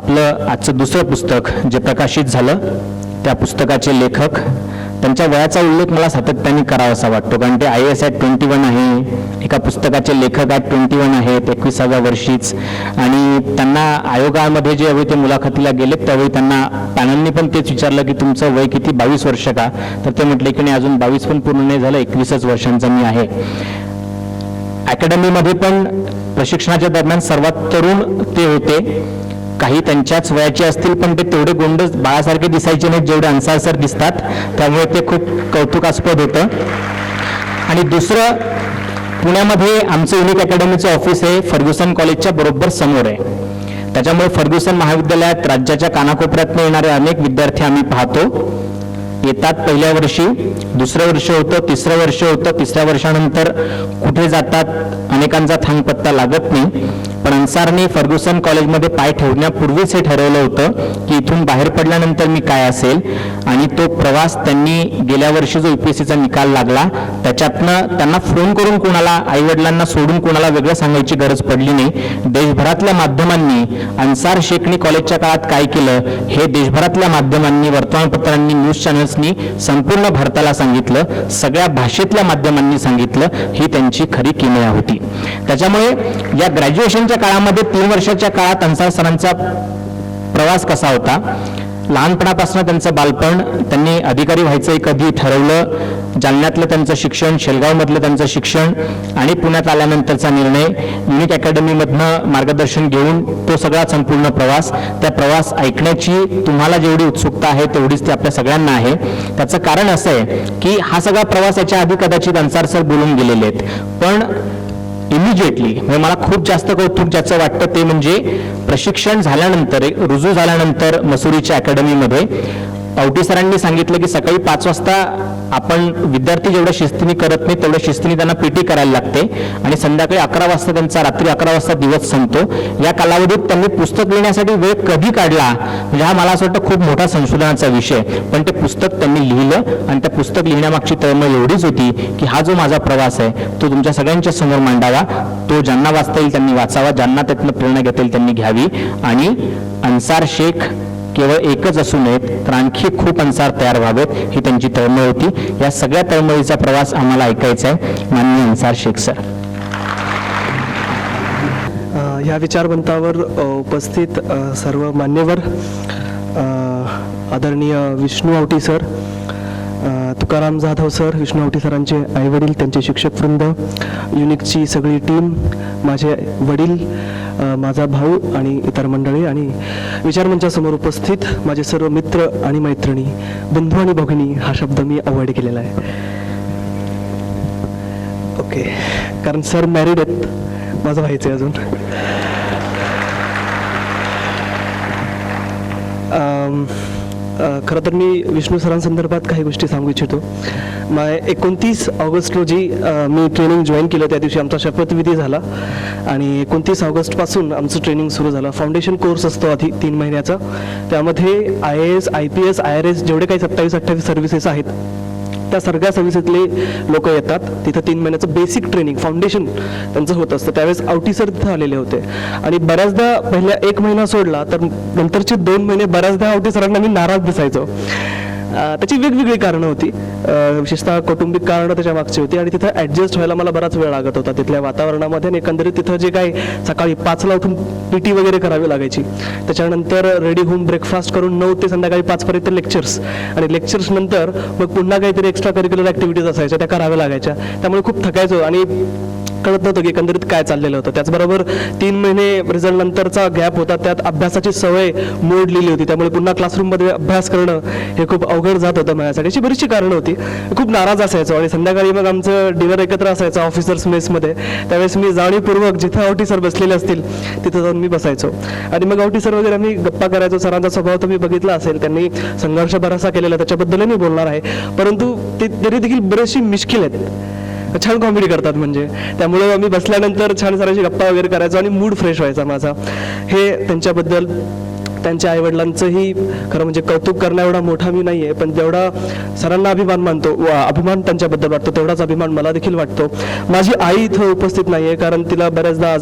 आपलं आजचं दुसरं पुस्तक जे प्रकाशित झालं त्या पुस्तकाचे लेखक, त्यांच्या वयाचा उल्लेख मला सातत्याने करावासा वाटतो, कारण ते IAS ॲट 21 आहे, एका पुस्तकाचे लेखक ॲट 21 आहेत, 21व्या वर्षीच. आणि त्यांना आयोगामध्ये जेव्हा ते मुलाखतीला गेलेत त्यावेळी त्यांना पॅनलनी पण तेच विचारलं की तुमचं वय किती, 22 वर्ष का? तर ते म्हटले की नाही, अजून 22 पण पूर्ण नाही झालं, 21च वर्षांचा मी आहे. अकॅडमीमध्ये पण प्रशिक्षणाच्या दरम्यान सर्वात तरुण ते होते. काही त्यांच्याच वयाचे असतील, पण ते तेवढे गोंड बाळासारखे दिसायचे नाहीत जेवढे अन्सार सर दिसतात, त्यामुळे ते खूप कौतुकास्पद होतं. आणि दुसरं, पुण्यामध्ये आमचं युनिक अकॅडमीचं ऑफिस आहे फर्ग्युसन कॉलेजच्या बरोबर समोर आहे. त्याच्यामुळे फर्ग्युसन महाविद्यालयात राज्याच्या कानाकोपऱ्यातून येणारे अनेक विद्यार्थी आम्ही पाहतो. येतात, पहिल्या वर्षी, दुसरं वर्ष होतं, तिसरं वर्ष होतं, तिसऱ्या वर्षानंतर कुठे जातात अनेकांचा थांगपत्ता लागत नाही. पण अन्सारने फर्ग्युसन कॉलेजमध्ये पाय ठेवण्यापूर्वीच हे ठरवलं होतं की इथून बाहेर पडल्यानंतर मी काय असेल. आणि तो प्रवास त्यांनी गेल्या वर्षी जो UPSCचा निकाल लागला त्याच्यातनं त्यांना फोन करून कोणाला, आईवडिलांना सोडून कोणाला वेगळं सांगायची गरज पडली नाही. देशभरातल्या माध्यमांनी अन्सार शेखनी कॉलेजच्या काळात काय केलं हे देशभरातल्या माध्यमांनी, वर्तमानपत्रांनी, न्यूज चॅनल्सनी संपूर्ण भारताला सांगितलं, सगळ्या भाषेतल्या माध्यमांनी सांगितलं. ही त्यांची खरी किमया होती. त्याच्यामुळे या ग्रॅज्युएशनच्या काळामध्ये 3 वर्षाच्या काळात अन्सार सरांचा प्रवास कसा होता, लहानपणापासून त्यांचं बालपण, त्यांनी अधिकारी व्हायचं कधी ठरवलं, जालन्यातलं त्यांचं शिक्षण, शेलगावमधलं त्यांचं शिक्षण आणि पुण्यात आल्यानंतरचा निर्णय, युनिक अकॅडमीमधनं मार्गदर्शन घेऊन तो सगळा संपूर्ण प्रवास, त्या प्रवास ऐकण्याची तुम्हाला जेवढी उत्सुकता आहे तेवढीच ती आपल्या सगळ्यांना आहे. त्याचं कारण असं आहे की हा सगळा प्रवास याच्या आधी कदाचित अन्सार सर बोलून गेलेले आहेत, पण इमिजिएटली म्हणजे मला खूप जास्त कौतुक ज्याचं वाटतं ते म्हणजे प्रशिक्षण झाल्यानंतर, रुजू झाल्यानंतर मसुरीच्या अकॅडमीमध्ये पावटी सरांनी सांगितलं की सकाळी 5 वाजता आपण विद्यार्थी जेवढ्या शिस्तीने करत नाही तेवढ्या शिस्तीने त्यांना PT करायला लागते आणि संध्याकाळी 11 वाजता त्यांचा, रात्री 11 वाजता दिवस संपतो. या कालावधीत त्यांनी पुस्तक लिहिण्यासाठी वेळ कधी काढला म्हणजे हा मला असं वाटतं खूप मोठा संशोधनाचा विषय. पण ते पुस्तक त्यांनी लिहिलं आणि त्या पुस्तक लिहिण्यामागची तळमळ एवढीच होती की हा जो माझा प्रवास आहे तो तुमच्या सगळ्यांच्या समोर मांडावा, तो ज्यांना वाचता येईल त्यांनी वाचावा, ज्यांना त्यातनं प्रेरणा घेता येईल त्यांनी घ्यावी. आणि अन्सार शेख केवळ एकच असू नयेत तर आणखी खूप अन्सार तयार व्हावेत ही त्यांची तळमळ होती. या सगळ्या तळमळीचा प्रवास आम्हाला ऐकायचा आहे. माननीय अन्सार शेख सर. ह्या विचारवंतावर उपस्थित सर्व मान्यवर, आदरणीय विष्णू आवटी सर, तुकाराम जाधव सर, विष्णू आवटी सरांचे आईवडील, त्यांचे शिक्षकवृंद, युनिकची सगळी टीम, माझे वडील, माझा भाऊ आणि इतर मंडळी आणि विचारमंचासमोर उपस्थित माझे सर्व मित्र आणि मैत्रिणी, बंधू आणि भगिनी हा शब्द मी अवॉइड केलेला आहे. ओके, कारण सर मॅरिड आहेत, माझं व्हायचं आहे अजून. खरं तर मी विष्णू सरांसंदर्भात काही गोष्टी सांगू इच्छितो. 29 ऑगस्ट रोजी मी ट्रेनिंग जॉईन केलं. त्या दिवशी आमचा शपथविधी झाला आणि 29 ऑगस्टपासून आमचं ट्रेनिंग सुरू झालं. फाउंडेशन कोर्स असतो आधी 3 महिन्याचा, त्यामध्ये IAS, IPS, IRS जेवढे काही 27-28 सर्व्हिसेस आहेत त्या सगळ्या सर्व्हिसेसले लोक येतात. तिथं 3 महिन्याचं बेसिक ट्रेनिंग, फाउंडेशन त्यांचं होत असतं. त्यावेळेस आवटी सर तिथं आलेले होते आणि बऱ्याचदा पहिल्या 1 महिना सोडला तर नंतरचे 2 महिने बऱ्याचदा आवटी सरांना मी नाराज दिसायचो. त्याची वेगवेगळी कारणं होती, विशेषतः कौटुंबिक कारणं त्याच्या मागची होती आणि तिथं ॲडजस्ट व्हायला मला बराच वेळ लागत होता तिथल्या वातावरणामध्ये. आणि एकंदरीत तिथं जे काही सकाळी 5ला उठून PT वगैरे करावी लागायची, त्याच्यानंतर रेडी होऊन ब्रेकफास्ट करून 9 ते संध्याकाळी 5 पर्यंत लेक्चर्स आणि लेक्चर्स नंतर मग पुन्हा काहीतरी एक्स्ट्रा करिक्युलर ॲक्टिव्हिटीज असायच्या त्या कराव्या लागायच्या. त्यामुळे खूप थकायचो आणि कळत नव्हतं की एकंदरीत काय चाललेलं होतं. त्याचबरोबर 3 महिने रिझल्ट नंतरचा गॅप होता, त्यात अभ्यासाची सवय मोडलेली होती, त्यामुळे पुन्हा क्लासरूममध्ये अभ्यास करणं हे खूप अवघड जात होतं माझ्यासाठी. अशी बरीचशी कारणं होती. खूप नाराज असायचो आणि संध्याकाळी मग आमचं डिनर एकत्र असायचं ऑफिसर्स मेसमध्ये. त्यावेळेस मी जाणीवपूर्वक जिथं आवटी सर बसलेले असतील तिथं जाऊन मी बसायचो आणि मग आवटी सर वगैरे आम्ही गप्पा करायचो. सरांचा स्वभाव तर मी बघितला असेल, त्यांनी संघर्ष बराचसा केलेला, त्याच्याबद्दलही मी बोलणार आहे. परंतु ते तरी देखील बरेचशी मिश्किल आहेत, छान कॉमेडी करतात म्हणजे. त्यामुळे मी बसल्यानंतर छान सरांशी गप्पा वगैरे करायचो आणि मूड फ्रेश व्हायचा माझा. हे त्यांच्याबद्दल. त्यांच्या आईवडिलांचंही खरं म्हणजे कौतुक करण्या एवढा मोठा मी नाही आहे, पण जेवढा सरांना अभिमान मानतो व अभिमान त्यांच्याबद्दल वाटतो तेवढाच अभिमान मला देखील वाटतो. माझी आई इथं उपस्थित नाही आहे, कारण तिला बऱ्याचदा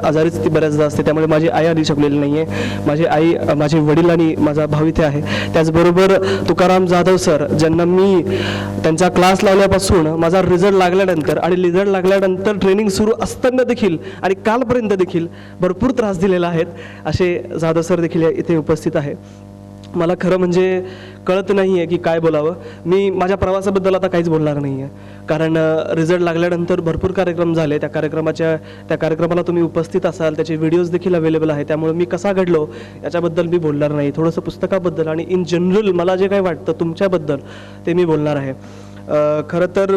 आजारीच ती बऱ्याचदा असते, त्यामुळे माझी आई आली शकलेली नाही आहे. माझी आई, माझे वडील आणि माझा भाऊ इथे आहे. त्याचबरोबर तुकाराम जाधव सर, ज्यांना मी त्यांचा क्लास लावल्यापासून माझा रिझल्ट लागल्यानंतर आणि रिझल्ट लागल्यानंतर ट्रेनिंग सुरू असताना देखील आणि कालपर्यंत देखील भरपूर त्रास दिलेला आहेत, असे जाधव सर देखील इथे उपस्थित आहे. मला खरं म्हणजे कळत नाही आहे की काय बोलावं. मी माझ्या प्रवासाबद्दल आता काहीच बोलणार नाही आहे, कारण रिझल्ट लागल्यानंतर भरपूर कार्यक्रम झाले. त्या कार्यक्रमाला तुम्ही उपस्थित असाल, त्याचे व्हिडिओज देखील अवेलेबल आहे. त्यामुळे मी कसा घडलो याच्याबद्दल मी बोलणार नाही. थोडंसं पुस्तकाबद्दल आणि इन जनरल मला जे काही वाटतं तुमच्याबद्दल ते मी बोलणार आहे. खरं तर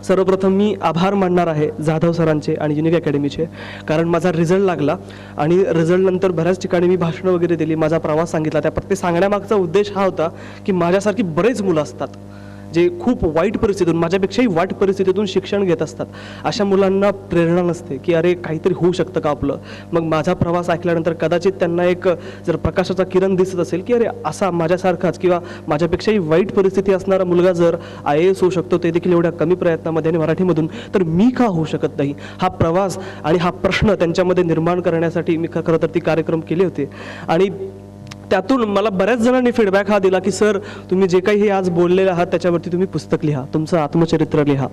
सर्वप्रथम मी आभार मानणार आहे जाधव सरांचे आणि युनिक अकॅडमीचे, कारण माझा रिझल्ट लागला आणि रिझल्टनंतर बऱ्याच ठिकाणी मी भाषणं वगैरे दिली, माझा प्रवास सांगितला. ते सांगण्यामागचा उद्देश हा होता की माझ्यासारखी बरेच मुलं असतात जे खूप वाईट परिस्थितीतून, माझ्यापेक्षाही वाईट परिस्थितीतून शिक्षण घेत असतात. अशा मुलांना प्रेरणा नसते की अरे काहीतरी होऊ शकतं का आपलं. मग माझा प्रवास ऐकल्यानंतर कदाचित त्यांना एक जर प्रकाशाचा किरण दिसत असेल की अरे असा माझ्यासारखाच किंवा माझ्यापेक्षाही वाईट परिस्थिती असणारा मुलगा जर IAS होऊ शकतो, ते देखील एवढ्या कमी प्रयत्नामध्ये आणि मराठीमधून, तर मी का होऊ शकत नाही. हा प्रवास आणि हा प्रश्न त्यांच्यामध्ये निर्माण करण्यासाठी मी खरं तर ती कार्यक्रम केले होते. आणि त्यातून मला बऱ्याच जणांनी फीडबॅक हा दिला की सर, तुम्ही जे काही हे आज बोललेले आहात त्याच्यावरती तुम्ही पुस्तक लिहा, तुमचं आत्मचरित्र लिहा.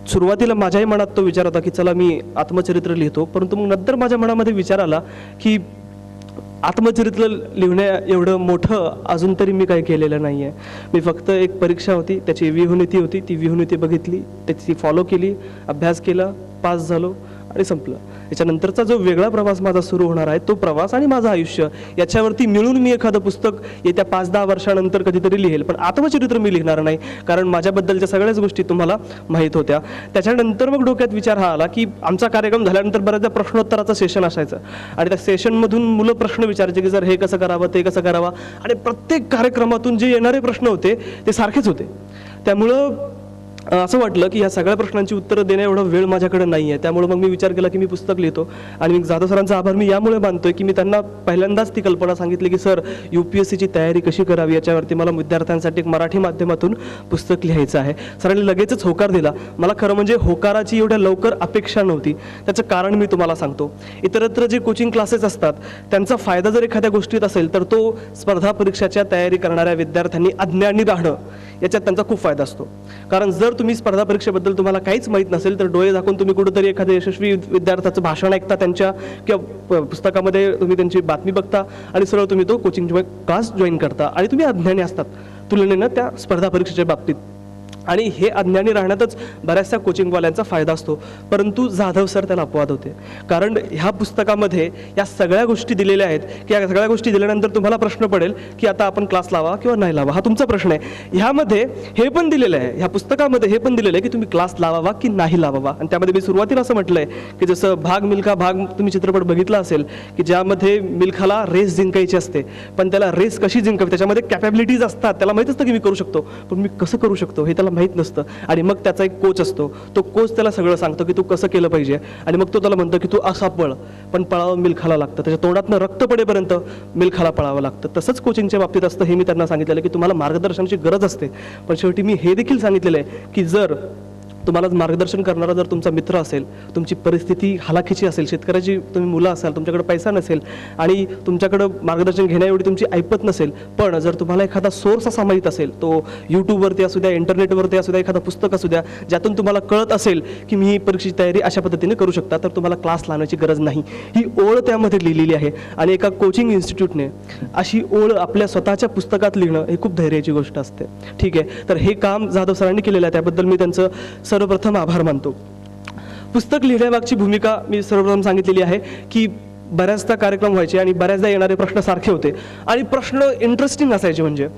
सुरुवातीला माझ्याही मनात तो विचार होता की चला मी आत्मचरित्र लिहितो, परंतु मग नंतर माझ्या मनामध्ये विचार आला की आत्मचरित्र लिहिण्या एवढं मोठं अजून तरी मी काही केलेलं नाही आहे. मी फक्त एक परीक्षा होती, त्याची व्यूहनीती होती, ती व्यूहनीती बघितली, त्याची फॉलो केली, अभ्यास केला, पास झालो आणि संपलं. याच्यानंतरचा जो वेगळा प्रवास माझा सुरू होणार आहे, तो प्रवास आणि माझं आयुष्य याच्यावरती मिळून मी एखादं पुस्तक येत्या 5-10 वर्षानंतर कधीतरी लिहेल, पण आत्मचरित्र मी लिहिणार नाही, कारण माझ्याबद्दलच्या सगळ्याच गोष्टी तुम्हाला माहीत होत्या. त्याच्यानंतर मग डोक्यात विचार हा आला की आमचा कार्यक्रम झाल्यानंतर बऱ्याचदा प्रश्नोत्तराचं सेशन असायचं आणि त्या सेशनमधून मुलं प्रश्न विचारायचे की जर हे कसं करावं, ते कसं करावं, आणि प्रत्येक कार्यक्रमातून जे येणारे प्रश्न होते ते सारखेच होते. त्यामुळं असं वाटलं की ह्या सगळ्या प्रश्नांची उत्तरं देण्या एवढा वेळ माझ्याकडे नाही आहे. त्यामुळे मग मी विचार केला की मी पुस्तक लिहितो. आणि मी जाधव सरांचा आभार मी यामुळे मानतोय की मी त्यांना पहिल्यांदाच ती कल्पना सांगितली की सर, UPSCची तयारी कशी करावी याच्यावरती मला विद्यार्थ्यांसाठी एक मराठी माध्यमातून पुस्तक लिहायचं आहे. सरांनी लगेचच होकार दिला. मला खरं म्हणजे होकाराची एवढ्या लवकर अपेक्षा नव्हती. त्याचं कारण मी तुम्हाला सांगतो. इतरत्र जे कोचिंग क्लासेस असतात त्यांचा फायदा जर एखाद्या गोष्टीत असेल तर तो स्पर्धा परीक्षाच्या तयारी करणाऱ्या विद्यार्थ्यांनी अज्ञानी राहणं याच्यात त्यांचा खूप फायदा असतो. कारण जर तुम्ही स्पर्धा परीक्षेबद्दल तुम्हाला काहीच माहीत नसेल तर डोळे झाकून तुम्ही कुठेतरी एखाद्या यशस्वी विद्यार्थ्याचं भाषण ऐकता, त्यांच्या किंवा पुस्तकामध्ये तुम्ही त्यांची बातमी बघता आणि सरळ तुम्ही तो कोचिंग क्लास जॉईन करता आणि तुम्ही अज्ञानी असतात तुलनेनं त्या स्पर्धा परीक्षेच्या बाबतीत. आणि हे अज्ञानी राहण्यातच बऱ्याचशा कोचिंगवाल्यांचा फायदा असतो. परंतु जाधव सर त्याला अपवाद होते, कारण ह्या पुस्तकामध्ये या सगळ्या गोष्टी दिलेल्या आहेत की या सगळ्या गोष्टी दिल्यानंतर तुम्हाला प्रश्न पडेल की आता आपण क्लास लावा किंवा नाही लावा, हा तुमचा प्रश्न आहे. ह्यामध्ये हे पण दिलेलं आहे, ह्या पुस्तकामध्ये हे पण दिलेलं आहे की तुम्ही क्लास लावावा की नाही लावावा. आणि त्यामध्ये मी सुरुवातीला असं म्हटलं आहे की जसं भाग मिल्खा भाग तुम्ही चित्रपट बघितला असेल की ज्यामध्ये मिल्खाला रेस जिंकायची असते, पण त्याला रेस कशी जिंकावी त्याच्यामध्ये कॅपॅबिलिटीज असतात. त्याला माहीत असतं की मी करू शकतो, पण मी कसं करू शकतो हे त्याला माहीत नसतं. आणि मग त्याचा एक कोच असतो, तो कोच त्याला सगळं सांगतो की तू कसं केलं पाहिजे आणि मग तो त्याला म्हणतो की तू असा पळ, पण पळावं मिल्खाला लागतं, त्याच्या तोंडातनं रक्त पडेपर्यंत मिल्खाला पळावं लागतं. तसंच कोचिंगच्या बाबतीत असतं. हे मी त्यांना सांगितलेलं की तुम्हाला मार्गदर्शनाची गरज असते, पण शेवटी मी हे देखील सांगितलेलं आहे की जर तुम्हाला मार्गदर्शन करणारा जर तुमचा मित्र असेल, तुमची परिस्थिती हलाखीची असेल, शेतकऱ्याची तुम्ही मुलं असाल, तुमच्याकडे पैसा नसेल आणि तुमच्याकडं मार्गदर्शन घेण्याएवढी तुमची ऐपत नसेल, पण जर तुम्हाला एखादा सोर्स असा माहीत असेल, तो यूट्यूबवरती असू द्या, इंटरनेटवरती असू द्या, एखादा पुस्तक असू द्या, ज्यातून तुम्हाला कळत असेल की मी ही परीक्षेची तयारी अशा पद्धतीने करू शकता, तर तुम्हाला क्लास लावण्याची गरज नाही. ही ओळ त्यामध्ये लिहिलेली आहे. आणि एका कोचिंग इन्स्टिट्यूटने अशी ओळ आपल्या स्वतःच्या पुस्तकात लिहिणं ही खूप धैर्याची गोष्ट असते. ठीक आहे, तर हे काम जाधव सरांनी केलेलं आहे, त्याबद्दल मी त्यांचं सर्वप्रथम आभार मानतो. पुस्तक लिहिण्यामागची भूमिका मी सर्वप्रथम सांगितलेली आहे की बऱ्याचदा कार्यक्रम व्हायचे आणि बऱ्याचदा येणारे प्रश्न सारखे होते आणि प्रश्न इंटरेस्टिंग असायचे. म्हणजे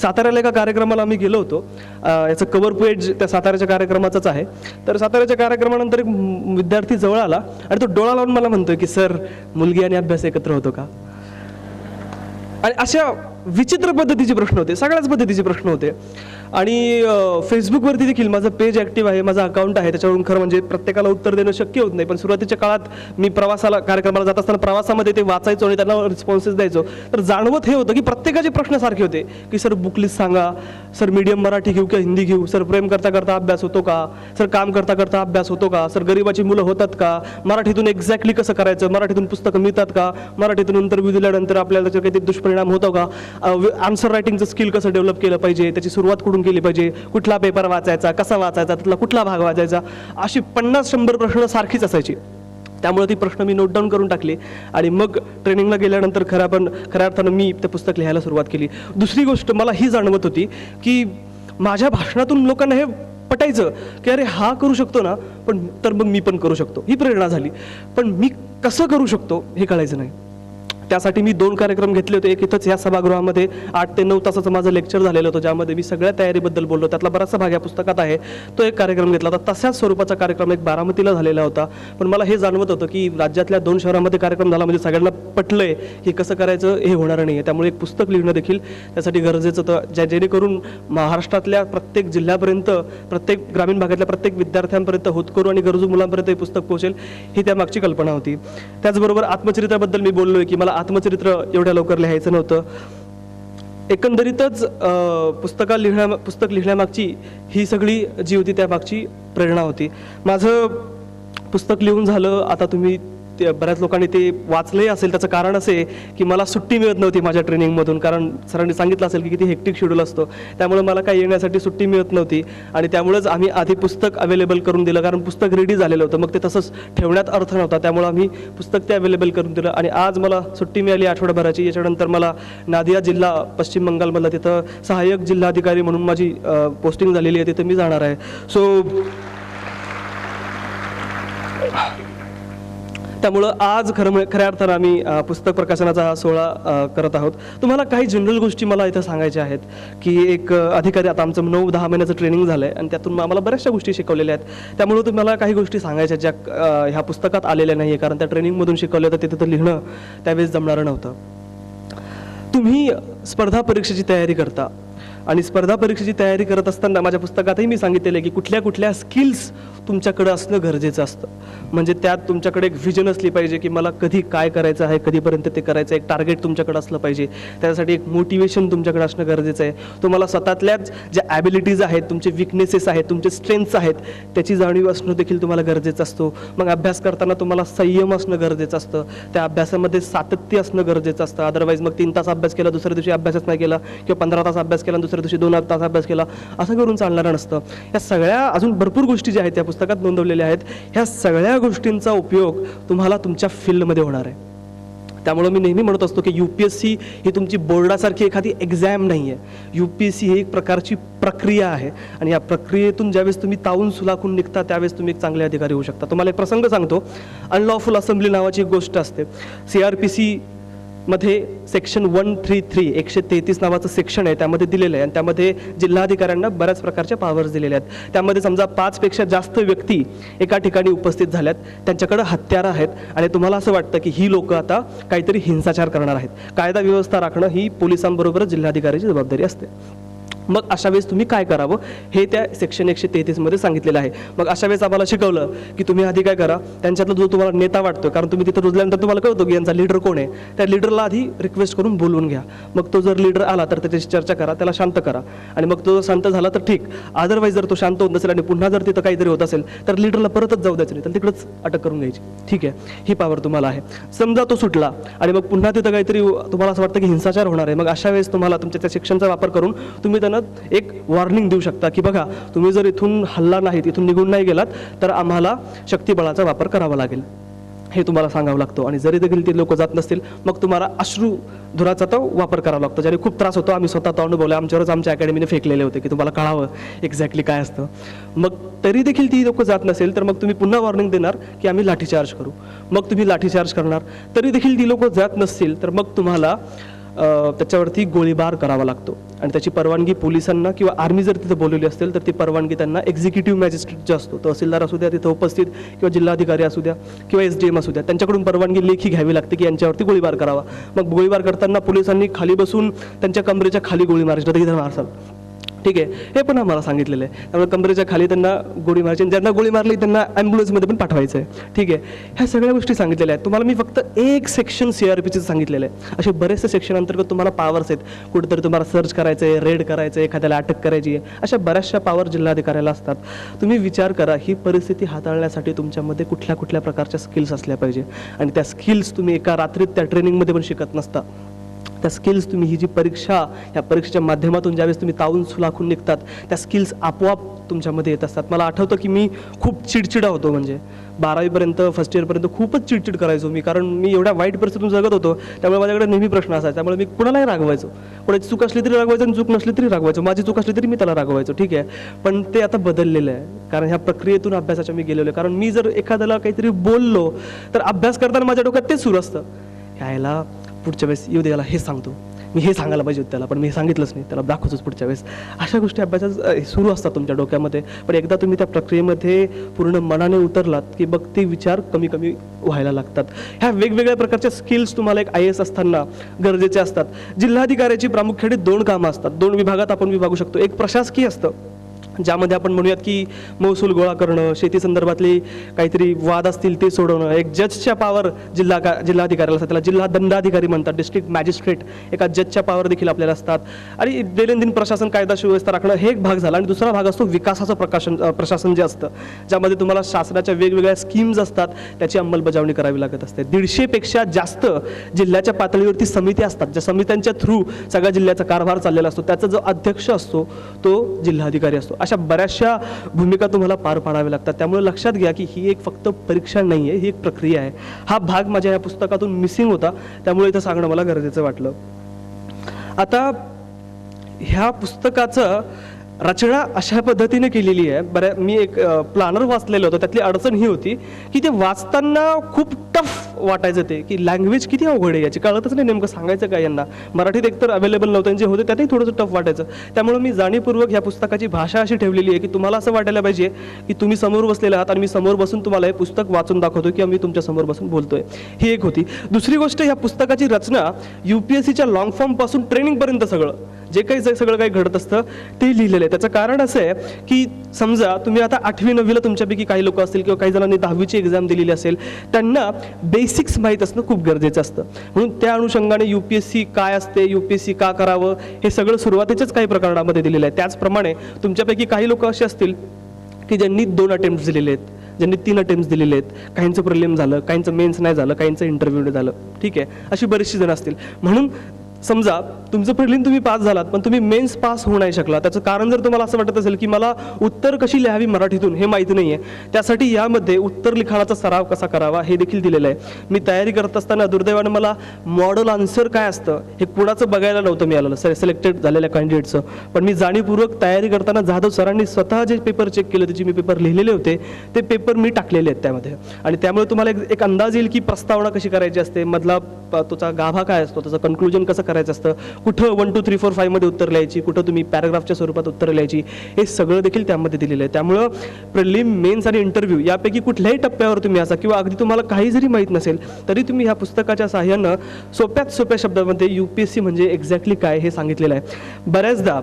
साताऱ्याला एका कार्यक्रमाला आम्ही गेलो होतो, याचं कव्हर पेज त्या साताऱ्याच्या कार्यक्रमाचंच आहे. तर साताऱ्याच्या कार्यक्रमानंतर एक विद्यार्थी जवळ आला आणि तो डोळा लावून मला म्हणतोय की सर, मुलगी आणि अभ्यास एकत्र होतो का. आणि अशा विचित्र पद्धतीचे प्रश्न होते, सगळ्याच पद्धतीचे प्रश्न होते. आणि फेसबुकवरती देखील माझं पेज ॲक्टिव्ह आहे, माझं अकाउंट आहे, त्याच्यावरून खरं म्हणजे प्रत्येकाला उत्तर देणं शक्य होत नाही. पण सुरुवातीच्या काळात मी कार्यक्रमाला जात असताना प्रवासामध्ये ते वाचायचो आणि त्यांना रिस्पॉन्सेस द्यायचो. तर जाणवत हे होतं की प्रत्येकाचे प्रश्न सारखे होते की सर बुक लिस्ट सांगा, सर मीडियम मराठी घेऊ किंवा हिंदी घेऊ, सर प्रेम करता करता अभ्यास होतो का, सर काम करता करता अभ्यास होतो का, सर गरिबाची मुलं होतात का, मराठीतून एक्झॅक्टली कसं करायचं, मराठीतून पुस्तकं मिळतात का, मराठीतून इंटरव्ह्यू दिल्यानंतर आपल्याला त्याचा काही दुष्परिणाम होतो का, आन्सर रायटिंगचं स्किल कसं डेव्हलप केलं पाहिजे, त्याची सुरुवात कुठून केली पाहिजे, कुठला पेपर वाचायचा, कसा वाचायचा, त्यातला कुठला भाग वाचायचा, अशी 50-100 प्रश्न सारखीच असायची. त्यामुळे ती प्रश्न मी नोट डाऊन करून टाकले आणि मग ट्रेनिंगला गेल्यानंतर खऱ्या अर्थानं मी ते पुस्तक लिहायला सुरुवात केली. दुसरी गोष्ट मला ही जाणवत होती की माझ्या भाषणातून लोकांना हे पटायचं की अरे हा करू शकतो ना, पण तर मग मी पण करू शकतो, ही प्रेरणा झाली. पण मी कसं करू शकतो हे कळायचं नाही. त्यासाठी मी 2 कार्यक्रम घेतले होते. एक इथंच या सभागृहामध्ये 8 ते 9 तासाचं माझं लेक्चर झालेलं होतं, ज्यामध्ये मी सगळ्या तयारीबद्दल बोललो. त्यातला बराचसा भाग या पुस्तकात आहे. तो एक कार्यक्रम घेतला होता. तशाच स्वरूपाचा कार्यक्रम एक बारामतीला झालेला होता. पण मला हे जाणवत होतं की राज्यातल्या 2 शहरांमध्ये कार्यक्रम झाला म्हणजे सगळ्यांना पटलंय की कसं करायचं हे होणार नाही आहे. त्यामुळे एक पुस्तक लिहिणं देखील त्यासाठी गरजेचं होतं, जेणेकरून महाराष्ट्रातल्या प्रत्येक जिल्ह्यापर्यंत, प्रत्येक ग्रामीण भागातल्या प्रत्येक विद्यार्थ्यांपर्यंत, होतकरू आणि गरजू मुलांपर्यंत हे पुस्तक पोहोचेल, ही त्यामागची कल्पना होती. त्याचबरोबर आत्मचरित्राबद्दल मी बोललोय की मला आत्मचरित्र एवढ्या लवकर लिहायचं नव्हतं. एकंदरीतच पुस्तक लिहिण्यामागची ही सगळी जी होती त्यामागची प्रेरणा होती. माझं पुस्तक लिहून झालं. आता तुम्ही बऱ्याच लोकांनी ते वाचलंही असेल. त्याचं कारण असे की मला सुट्टी मिळत नव्हती माझ्या ट्रेनिंगमधून, कारण सरांनी सांगितलं असेल की किती हेक्टिक शेड्यूल असतो, त्यामुळे मला काही येण्यासाठी सुट्टी मिळत नव्हती. आणि त्यामुळेच आम्ही आधी पुस्तक अवेलेबल करून दिलं, कारण पुस्तक रेडी झालेलं होतं. मग ते तसंच ठेवण्यात अर्थ नव्हता, त्यामुळे आम्ही पुस्तक ते अवेलेबल करून दिलं. आणि आज मला सुट्टी मिळाली आठवड्याभराची. याच्यानंतर मला नादिया जिल्हा पश्चिम बंगालमधला, तिथं सहाय्यक जिल्हाधिकारी म्हणून माझी पोस्टिंग झालेली आहे, तिथं मी जाणार आहे. सो त्यामुळं आज खऱ्या अर्थानं आम्ही पुस्तक प्रकाशनाचा हा सोहळा करत आहोत. तुम्हाला काही जनरल गोष्टी मला इथं सांगायच्या आहेत की एक अधिकारी, आता आमचं 9-10 महिन्याचं ट्रेनिंग झालं आहे आणि त्यातून आम्हाला बऱ्याचशा गोष्टी शिकवलेल्या आहेत. त्यामुळे तुम्हाला काही गोष्टी सांगायच्या ज्या ह्या पुस्तकात आलेल्या नाही आहे, कारण त्या ट्रेनिंगमधून शिकवल्या तर तिथं लिहिणं त्यावेळेस जमणारं नव्हतं. तुम्ही स्पर्धा परीक्षेची तयारी करता आणि स्पर्धा परीक्षेची तयारी करत असताना माझ्या पुस्तकातही मी सांगितलेलं आहे की कुठल्या स्किल्स तुमच्याकडे असणं गरजेचं असतं. म्हणजे त्यात तुमच्याकडे एक व्हिजन असली पाहिजे की मला कधी काय करायचं आहे, कधीपर्यंत ते करायचं आहे, एक टार्गेट तुमच्याकडे असलं पाहिजे. त्यासाठी एक मोटिवेशन तुमच्याकडे असणं गरजेचं आहे. तुम्हाला स्वतःतल्याच ज्या ॲबिलिटीज आहेत, तुमचे विकनेसेस आहेत, तुमचे स्ट्रेंथ्स आहेत, त्याची जाणीव असणं देखील तुम्हाला गरजेचं असतो. मग अभ्यास करताना तुम्हाला संयम असणं गरजेचं असतं. त्या अभ्यासामध्ये सातत्य असणं गरजेचं असतं. अदरवाईज मग 3 तास अभ्यास केला, दुसऱ्या दिवशी अभ्यासच नाही केला, किंवा 15 तास अभ्यास केला, दुसऱ्या दिवशी 2 तास अभ्यास केला, असं करून चालणारं नसतं. या सगळ्या अजून भरपूर गोष्टी ज्या आहेत त्या पुस्तकात नोंदवलेल्या आहेत. ह्या सगळ्या गोष्टींचा उपयोग तुम्हाला तुमच्या फील्डमध्ये होणार आहे. त्यामुळे मी नेहमी म्हणत असतो की UPSC ही तुमची बोर्डासारखी एखादी एक्झाम नाही आहे. UPSC ही एक प्रकारची प्रक्रिया आहे आणि या प्रक्रियेतून ज्यावेळेस तुम्ही तावून सुलाखून निघता त्यावेळेस तुम्ही एक चांगले अधिकारी होऊ शकता. तुम्हाला एक प्रसंग सांगतो. अनलॉफुल असेंब्ली नावाची एक गोष्ट असते. CRPC मध्ये सेक्शन 133 133 नावाचं सेक्शन आहे, त्यामध्ये दिलेलं आहे आणि त्यामध्ये जिल्हाधिकाऱ्यांना बऱ्याच प्रकारच्या पॉवर्स दिलेल्या आहेत. त्यामध्ये समजा 5 पेक्षा जास्त व्यक्ती एका ठिकाणी उपस्थित झाल्यात, त्यांच्याकडे हत्यारं आहेत आणि तुम्हाला असं वाटतं की ही लोक आता काहीतरी हिंसाचार करणार आहेत. कायदा व्यवस्था राखणं ही पोलिसांबरोबरच जिल्हाधिकाऱ्याची जबाबदारी असते. मग अशा वेळेस तुम्ही काय करावं हे त्या सेक्शन 133 मध्ये सांगितलेलं आहे. मग अशा वेळेस आम्हाला शिकवलं की तुम्ही आधी काय करा, त्यांच्यातला जो तुम्हाला नेता वाटतो, कारण तुम्ही तिथं रुजल्यानंतर तुम्हाला कळतो की यांचा लीडर कोण आहे, त्या लीडरला आधी रिक्वेस्ट करून बोलवून घ्या. मग तो जर लीडर आला तर त्याच्याशी चर्चा करा, त्याला शांत करा आणि मग तो शांत झाला तर ठीक. अदरवाईज जर तो शांत होत नसेल आणि पुन्हा जर तिथं काहीतरी होत असेल तर लीडरला परतच जाऊ द्यायचं नाही, तर तिकडंच अटक करून घ्यायची. ठीक आहे, ही पॉवर तुम्हाला आहे. समजा तो सुटला आणि मग पुन्हा तिथं काहीतरी तुम्हाला असं वाटतं की हिंसाचार होणार आहे, मग अशा वेळेस तुम्हाला तुमच्या त्या शिक्षणचा वापर करून तुम्ही त्यांना एक वॉर्निंग देऊ शकता की बघा, तुम्ही जर इथून हल्ला नाहीत, इथून निघून नाही गेलात तर आम्हाला शक्तिबळाचा वापर करावा लागेल, हे तुम्हाला सांगावं लागतो. आणि जरी देखील ते लोक जात नसतील मग तुम्हाला अश्रुधुराचा तो वापर करावा लागतो, ज्याने खूप त्रास होतो. आम्ही स्वतः तो अनुभवला, आमच्यावरच आमच्या अकॅडमीने फेकलेले होते की तुम्हाला कळावं एक्झॅक्टली काय असतं. मग तरी देखील ती लोक जात नसेल तर मग तुम्ही पुन्हा वॉर्निंग देणार की आम्ही लाठीचार्ज करू. मग तुम्ही लाठीचार्ज करणार. तरी देखील ती लोक जात नसतील तर मग तुम्हाला त्याच्यावरती गोळीबार करावा लागतो आणि त्याची परवानगी पोलिसांना किंवा आर्मी जर तिथं बोलवली असेल तर ती परवानगी त्यांना एक्झिक्युटिव्ह मॅजिस्ट्रेट जो असतो, तहसीलदार असू द्या तिथं उपस्थित किंवा जिल्हाधिकारी असू द्या किंवा SDM असू द्या, त्यांच्याकडून परवानगी लेखी घ्यावी लागते की यांच्यावरती गोळीबार करावा. मग गोळीबार करताना पोलिसांनी खाली बसून त्यांच्या कमरेच्या खाली गोळी मारायची, तर इथं मारसाल, ठीक आहे, हे पण आम्हाला सांगितलेलं आहे. त्यामुळे कमरेच्या खाली त्यांना गोळी मारायची, ज्यांना गोळी मारली त्यांना ॲम्ब्युलन्समध्ये पण पाठवायचं आहे, ठीक आहे. ह्या सगळ्या गोष्टी सांगितलेल्या आहेत. तुम्हाला मी फक्त एक सेक्शन CRPCचं सांगितलेलं आहे. असे बरेचसे सेक्शन अंतर्गत तुम्हाला पॉवर्स आहेत. कुठेतरी तुम्हाला सर्च करायचं आहे, रेड करायचं आहे, एखाद्याला अटक करायची आहे, अशा बऱ्याचशा पॉवर जिल्हाधिकाऱ्याला असतात. तुम्ही विचार करा, ही परिस्थिती हाताळण्यासाठी तुमच्यामध्ये कुठल्या कुठल्या प्रकारच्या स्किल्स असल्या पाहिजे आणि त्या स्किल्स तुम्ही एका रात्रीत त्या ट्रेनिंगमध्ये पण शिकत नसता. त्या स्किल्स तुम्ही ही जी परीक्षा, या परीक्षेच्या माध्यमातून ज्यावेळेस तुम्ही तावून सुलाखून निघतात, त्या स्किल्स आपोआप तुमच्यामध्ये येत असतात. मला आठवतं की मी खूप चिडचिडा होतो, म्हणजे 12वीपर्यंत फर्स्ट इयरपर्यंत खूपच चिडचिड करायचो मी, कारण मी एवढ्या वाईट परिस्थितीतून जगत होतो. त्यामुळे माझ्याकडे नेहमी प्रश्न असायचा, त्यामुळे मी कुणालाही रागवायचो. कोणाची चूक असली तरी रागवायचं आणि चूक नसली तरी रागवायचो, माझी चूक असली तरी मी त्याला रागवायचो, ठीक आहे. पण ते आता बदललेलं आहे, कारण ह्या प्रक्रियेतून अभ्यासाच्या मी गेलेलो आहे. कारण मी जर एखाद्याला काहीतरी बोललो तर अभ्यास करताना माझ्या डोक्यात तेच सुरू असतं, ह्याला पुढच्या वेळेस येऊ दे, याला हे सांगतो, मी हे सांगायला पाहिजे होतं त्याला, पण मी सांगितलंच नाही, त्याला दाखवतोच पुढच्या वेळेस. अशा गोष्टी अभ्यासात सुरू असतात तुमच्या डोक्यामध्ये. पण एकदा तुम्ही त्या प्रक्रियेमध्ये पूर्ण मनाने उतरलात की मग ते विचार कमी कमी व्हायला लागतात. ह्या वेगवेगळ्या प्रकारच्या स्किल्स तुम्हाला एक IAS असताना गरजेचे असतात. जिल्हाधिकाऱ्याची प्रामुख्याने 2 कामं असतात, 2 विभागात आपण विभागू शकतो. एक प्रशासकीय असतं, ज्यामध्ये आपण म्हणूयात की महसूल गोळा करणं, शेती संदर्भातले काहीतरी वाद असतील ते सोडवणं. एक जजच्या पॉवर जिल्हाधिकाऱ्याला असतात, त्याला जिल्हा दंडाधिकारी म्हणतात, डिस्ट्रिक्ट मॅजिस्ट्रेट, एका जजच्या पॉवर देखील आपल्याला असतात. आणि दैनंदिन प्रशासन, कायदा सुव्यवस्था राखणं हे एक भाग झाला. आणि दुसरा भाग असतो विकासाचं प्रशासन जे असतं, ज्यामध्ये तुम्हाला शासनाच्या वेगवेगळ्या स्कीम्स असतात, त्याची अंमलबजावणी करावी लागत असते. 150पेक्षा जास्त जिल्ह्याच्या पातळीवरती समिती असतात, ज्या समित्यांच्या थ्रू सगळ्या जिल्ह्याचा कारभार चाललेला असतो. त्याचा जो अध्यक्ष असतो तो जिल्हाधिकारी असतो. अशा बऱ्याचशा भूमिका तुम्हाला पार पाडाव्या लागतात. त्यामुळे लक्षात घ्या की ही एक फक्त परीक्षा नाही आहे, ही एक प्रक्रिया आहे. हा भाग माझ्या या पुस्तकातून मिसिंग होता, त्यामुळे इथं सांगणं मला गरजेचं वाटलं. आता ह्या पुस्तकाचं रचना अशा पद्धतीने केलेली आहे. मी एक प्लॅनर वाचलेलं होतं, त्यातली अडचण ही होती की ते वाचताना खूप टफ वाटायचं, ते की लँग्वेज किती अवघड आहे, याची कळतच नाही नेमकं सांगायचं काय यांना. मराठीत एकतर अवेलेबल नव्हतं, जे होते त्यातही थोडंसं टफ वाटायचं. त्यामुळे मी जाणीवपूर्वक ह्या पुस्तकाची भाषा अशी ठेवलेली आहे की तुम्हाला असं वाटायला पाहिजे की तुम्ही समोर बसलेले आहात आणि मी समोर बसून तुम्हाला हे पुस्तक वाचून दाखवतो किंवा मी तुमच्या समोर बसून बोलतोय. ही एक होती. दुसरी गोष्ट, ह्या पुस्तकाची रचना UPSCच्या लॉंग फॉर्मपासून ट्रेनिंगपर्यंत सगळं काही घडत असतं ते लिहिलेलं आहे. त्याचं कारण असं आहे की समजा तुम्ही आता 8वी 9वीला तुमच्यापैकी काही लोक असतील किंवा काही जणांनी 10वीची एक्झाम दिलेली असेल, त्यांना बेसिक्स माहीत असणं खूप गरजेचं असतं. म्हणून त्या अनुषंगाने UPSC काय असते, UPSC का करावं, हे सगळं सुरुवातीच्याच काही प्रकरणामध्ये दिलेलं आहे. त्याचप्रमाणे तुमच्यापैकी काही लोक असे असतील की ज्यांनी 2 अटेम्प्ट दिलेले आहेत, ज्यांनी 3 अटेम्प्ट दिलेले आहेत, काहींचं प्रिलिम झालं, काहींचं मेन्स नाही झालं, काहींचं इंटरव्ह्यू झालं, ठीक आहे, अशी बरीचशी जण असतील. म्हणून समजा तुमचं प्रिलिम तुम्ही पास झालात पण तुम्ही मेन्स पास होऊ नाही शकला, त्याचं कारण जर तुम्हाला असं वाटत असेल की मला उत्तर कशी लिहावी मराठीतून हे माहिती नाही आहे, त्यासाठी यामध्ये उत्तर लिखाणाचा सराव कसा करावा हे देखील दिलेलं आहे. मी तयारी करत असताना दुर्दैवानं मला मॉडेल आन्सर काय असतं हे कुणाचं बघायला नव्हतं मिळालं, सिलेक्टेड झालेल्या कॅन्डिडेटचं. पण मी जाणीवपूर्वक तयारी करताना जाधव सरांनी स्वतः जे पेपर चेक केले, त्याचे मी पेपर लिहिलेले होते, ते पेपर मी टाकलेले आहेत त्यामध्ये. आणि त्यामुळे तुम्हाला एक अंदाज येईल की प्रस्तावना कशी करायची असते, मधला त्याचा गाभा काय असतो, त्याचं कन्क्लुजन कसं करायचं असतं, कुठं 1 2 3 4 5 मध्ये उत्तर लिहायची, कुठं तुम्ही पॅराग्राफच्या स्वरूपात उत्तर लिहायची, हे सगळं देखील त्यामध्ये दिलेलं आहे. त्यामुळं प्रिलिम, मेन्स आणि इंटरव्ह्यू यापैकी कुठल्याही टप्प्यावर तुम्ही असा किंवा अगदी तुम्हाला काही जरी माहीत नसेल तरी तुम्ही ह्या पुस्तकाच्या साहाय्यानं सोप्यात सोप्या शब्दामध्ये UPSC म्हणजे एक्झॅक्टली काय हे सांगितलेलं आहे. बऱ्याचदा